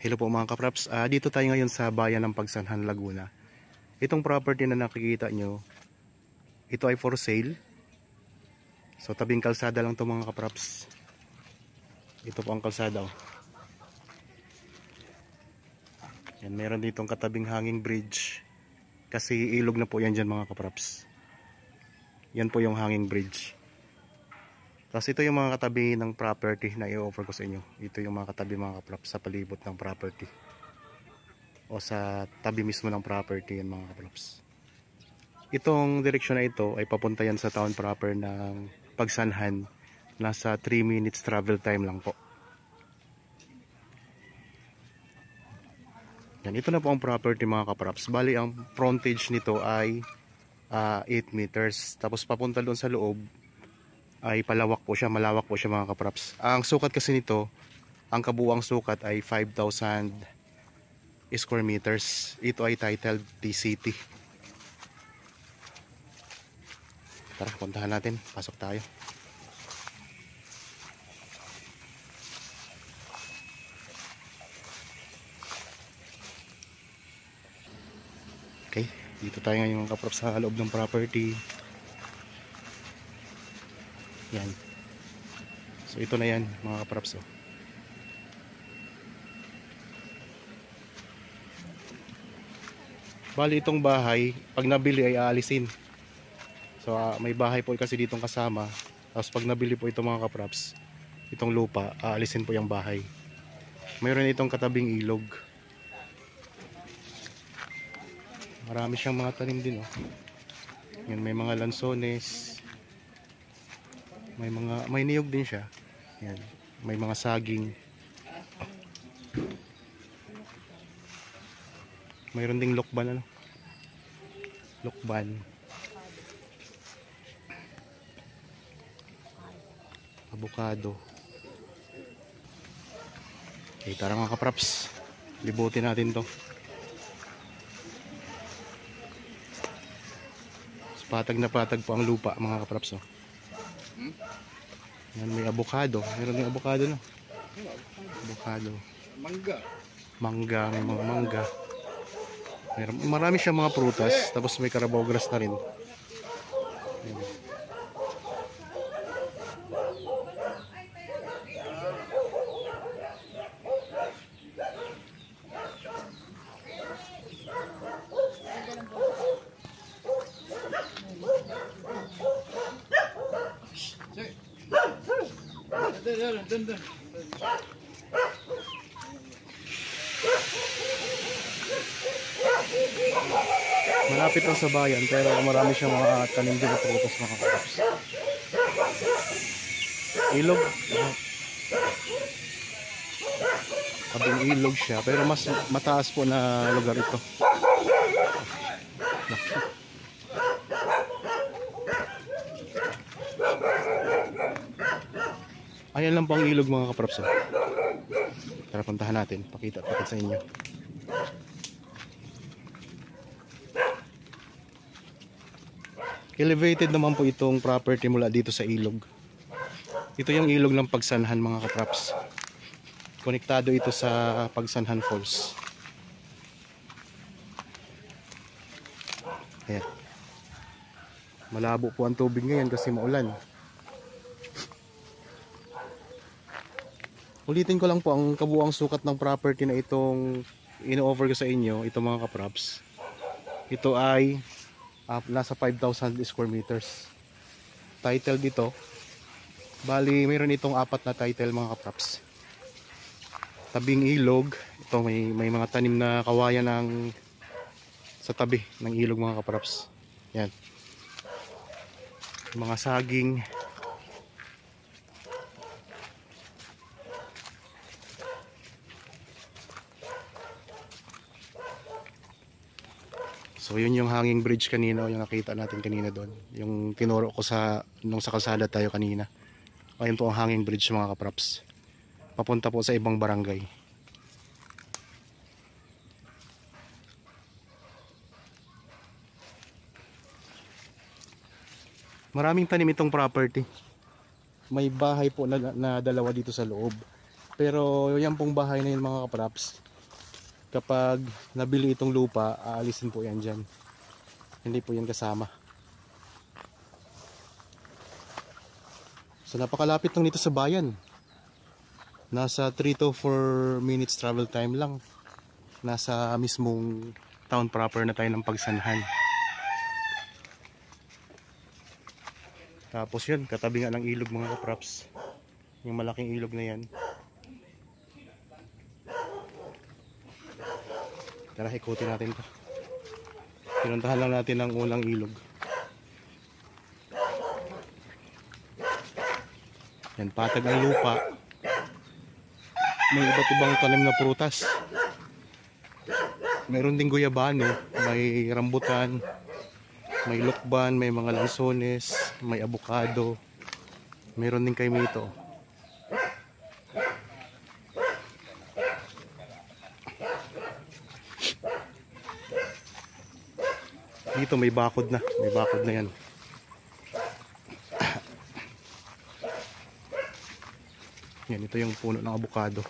Hello po mga kapraps, dito tayo ngayon sa bayan ng Pagsanhan, Laguna. Itong property na nakikita nyo, ito ay for sale. So tabing kalsada lang to mga kapraps. Ito po ang kalsada. Yan, meron ditong katabing hanging bridge. Kasi ilog na po yan dyan mga kapraps. Yan po yung hanging bridge. Tapos ito yung mga katabi ng property na i-offer ko sa inyo. Ito yung mga katabi mga kapraps sa palibot ng property. O sa tabi mismo ng property yan mga kapraps. Itong direksyon na ito ay papunta yan sa town proper ng Pagsanhan. Nasa 3 minutes travel time lang po. Yan, ito na po ang property mga kapraps. Bali ang frontage nito ay 8 meters. Tapos papunta doon sa loob ay palawak po siya, malawak po siya mga kapraps. Ang sukat kasi nito, ang kabuuang sukat ay 5,000 square meters. Ito ay titled TCT. Tara, puntahan natin. Pasok tayo. Okay, dito tayo ngayon mga kapraps sa loob ng property. Yan. So ito na yan mga kapraps. Bali itong bahay, pag nabili ay aalisin. So may bahay po kasi ditong kasama. Tapos pag nabili po ito mga kapraps, itong lupa, aalisin po yung bahay. Mayroon itong katabing ilog. Marami siyang mga tanim din. Yan, may mga lansones. May niyog din siya. Yan, may mga saging. Mayroon ding lokban Lokban. Avocado. Okay, tara mga kapraps. Libutin natin 'to. Patag na patag po ang lupa mga kapraps. Yan, may avocado. Meron din avocado no. Avocado. Mangga, may mga mangga. Marami siyang mga prutas. Tapos may carabao grass na rin. Yan. Malapit lang sa bayan pero marami siyang mga tanim din na prutas mga kapraps. Ilog. Kabing ilog siya pero mas mataas po na lugar ito. Ayan lang po ang ilog mga kapraps. Tara puntahan natin, pakita sa inyo. Elevated naman po itong property mula dito sa ilog. Ito yung ilog ng Pagsanhan mga kapraps. Konektado ito sa Pagsanhan Falls. Ayan. Malabo po ang tubig ngayon kasi maulan. Ulitin ko lang po ang kabuuang sukat ng property na itong ino-offer ko sa inyo, ito mga kapraps. Ito ay nasa 5,000 square meters. Title dito. Bali, mayroon itong 4 na title mga kapraps. Tabing ilog. Ito may mga tanim na kawayan sa tabi ng ilog mga kapraps. Yan. Mga saging. So yun yung hanging bridge kanina, yung nakita natin kanina doon. Yung tinuro ko nung sa kalsada tayo kanina. Ayun po ang hanging bridge mga kapraps. Papunta po sa ibang barangay. Maraming tanim itong property. May bahay po na dalawa dito sa loob. Pero yan pong bahay na yun mga kapraps, kapag nabili itong lupa, aalisin po yan dyan. Hindi po yan kasama. So napakalapit lang dito sa bayan. Nasa 3 to 4 minutes travel time lang. Nasa mismong town proper na tayo ng Pagsanhan. Tapos yun, katabi nga ng ilog mga kapraps. Yung malaking ilog na yan. Tara, ikutin natin to. Pinuntahan lang natin ang unang ilog. Yan, patag ang lupa. May iba't ibang tanim na prutas. Meron ding guyabano, may rambutan, may lukban, may mga lansones, may abukado. Meron din kaimito. Dito may bakod na. May bakod na yan. Yan, ito yung puno ng abukado.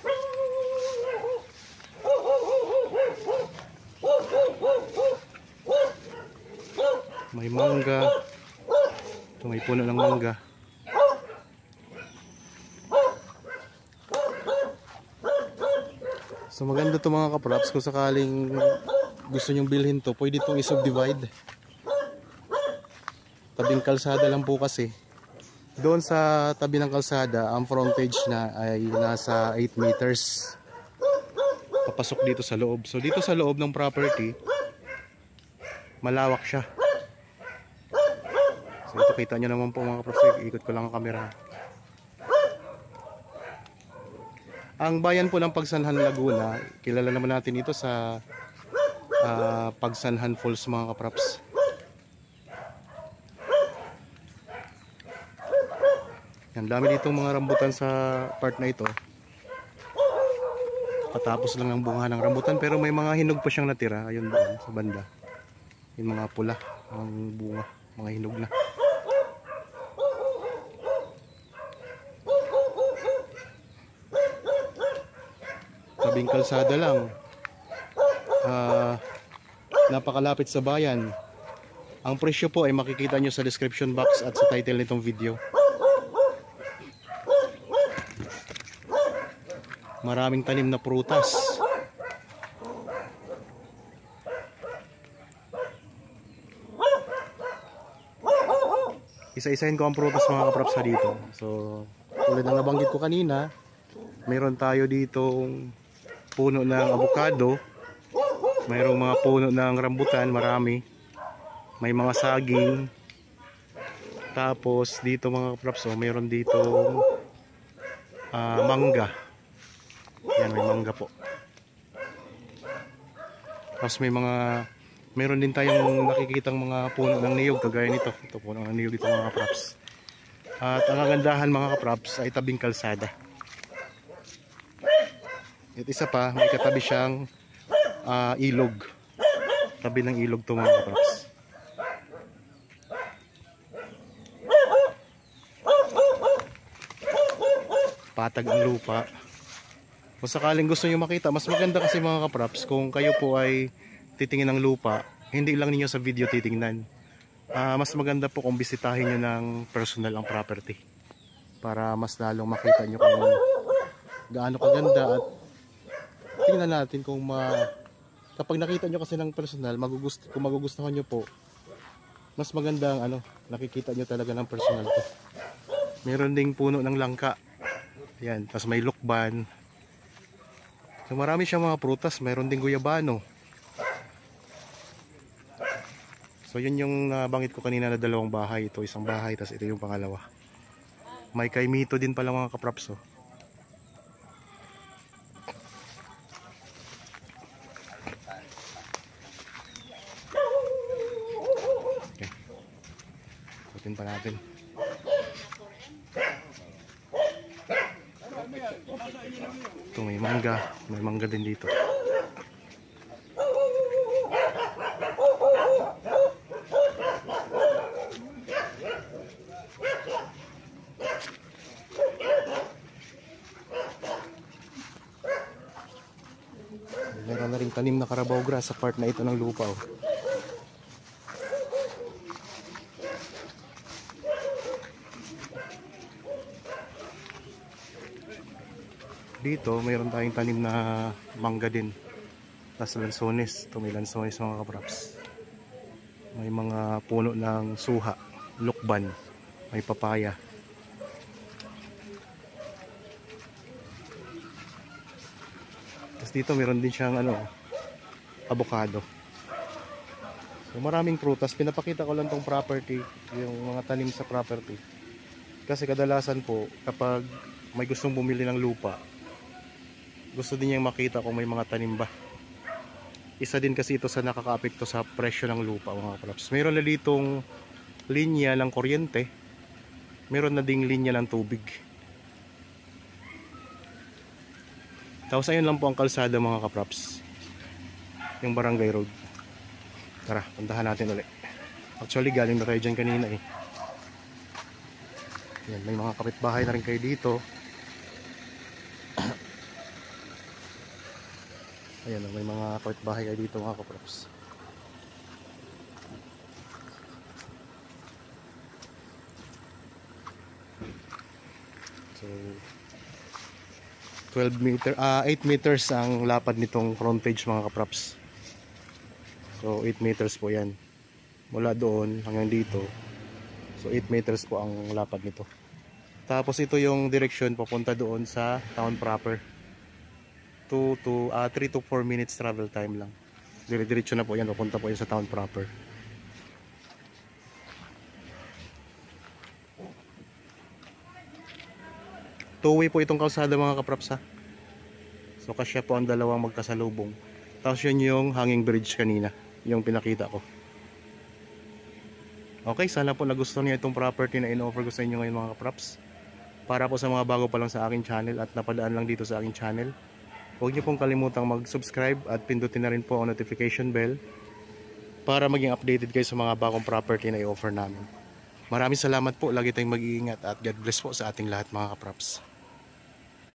May mangga. Ito may puno ng mangga. So maganda to mga kapraps. Kung sakaling gusto nyong bilhin to, pwede itong i-subdivide. Tabing kalsada lang po kasi. Doon sa tabi ng kalsada, ang frontage na ay nasa 8 meters. Papasok dito sa loob. So dito sa loob ng property, malawak siya. So ito kita nyo naman po mga kapraps. Ikot ko lang ang camera. Ang bayan po ng Pagsanhan, Laguna, kilala naman natin ito sa Pagsanhan Falls mga kapraps. Yan, dami ditong mga rambutan sa part na ito. Patapos lang ng bunga ng rambutan, pero may mga hinog pa siyang natira. Ayun doon sa banda. Yung mga pula, ang bunga, mga hinog na. Tabing kalsada lang. Napakalapit sa bayan. Ang presyo po ay makikita nyo sa description box at sa title nitong video. Maraming tanim na prutas. Isa-isahin ko ang prutas mga kapraps na dito. So, tulad ng nabanggit ko kanina, mayroon tayo ditong puno ng avocado. Mayroong mga puno ng rambutan, marami. May mga saging. Tapos dito mga kapraps, mayroon ditong mangga. Yan, may mangga po. Tapos mayroon din tayong nakikitang mga puno ng niyog kagaya nito. Ito puno ng niyog dito mga kapraps. At ang kagandahan mga kapraps ay tabing kalsada. At isa pa, may katabi siyang ilog. Tabi ng ilog to mga kapraps. Patag ang lupa. Kung sakaling gusto nyo makita, mas maganda kasi mga kapraps kung kayo po ay titingin ng lupa, hindi lang ninyo sa video titingnan. Mas maganda po kung bisitahin nyo ng personal ang property para mas lalong makita nyo kung gaano kaganda. At tingnan natin kung kapag nakita nyo kasi ng personal, kung magugustuhan nyo po, mas maganda ang nakikita nyo talaga ng personal to. Meron ding puno ng langka. Yan, tapos may lukban. So marami siyang mga prutas, mayroon ding guyabano. So yun yung nabanggit ko kanina na dalawang bahay. Ito isang bahay, tapos ito yung pangalawa. May kaimito din pala mga kapraps. Okay. Ikutin pa natin. Ito may mangga din dito. Meron na rin tanim na Carabao grass sa part na ito ng lupa. Oh. Dito mayroon tayong tanim na mangga din. Tapos lansones. Ito may lansones mga kapraps. May mga puno ng suha, lukban, may papaya. Tapos dito meron din siyang avocado. So maraming prutas. Pinapakita ko lang tong property, yung mga tanim sa property. Kasi kadalasan po kapag may gustong bumili ng lupa, gusto din niyang makita kung may mga tanim ba. Isa din kasi ito sa nakaka-apekto sa presyo ng lupa mga kapraps. Meron na ditong linya ng kuryente. Meron na ding linya ng tubig. Tapos ayun lang po ang kalsada mga kapraps. Yung barangay road. Tara, puntahan natin ulit. Actually galing na tayo dyan kanina eh. Yan, may mga kapitbahay na rin kayo dito. Ayan, may mga kapitbahay kayo dito mga kaprops. So 8 meters ang lapad nitong frontage mga kaprops. So 8 meters po yan. Mula doon hanggang dito. So 8 meters po ang lapad nito. Tapos ito yung direksyon papunta doon sa town proper. 3 to 4 minutes travel time lang. Dire-diretso na po yan, papunta po yan sa town proper. Two-way po itong kalsada mga kapraps ha. So kasya po ang dalawang magkasalubong. Tapos yun yung hanging bridge kanina, yung pinakita ko. Okay, sana po nagustuhan niyo itong property na in-offer ko sa inyo ngayon mga kapraps. Para po sa mga bago pa lang sa aking channel at napadaan lang dito sa aking channel, huwag niyo pong kalimutang mag-subscribe at pindutin na rin po ang notification bell para maging updated kayo sa mga bagong property na i-offer namin. Maraming salamat po, lagi tayong mag-iingat at God bless po sa ating lahat mga kapraps.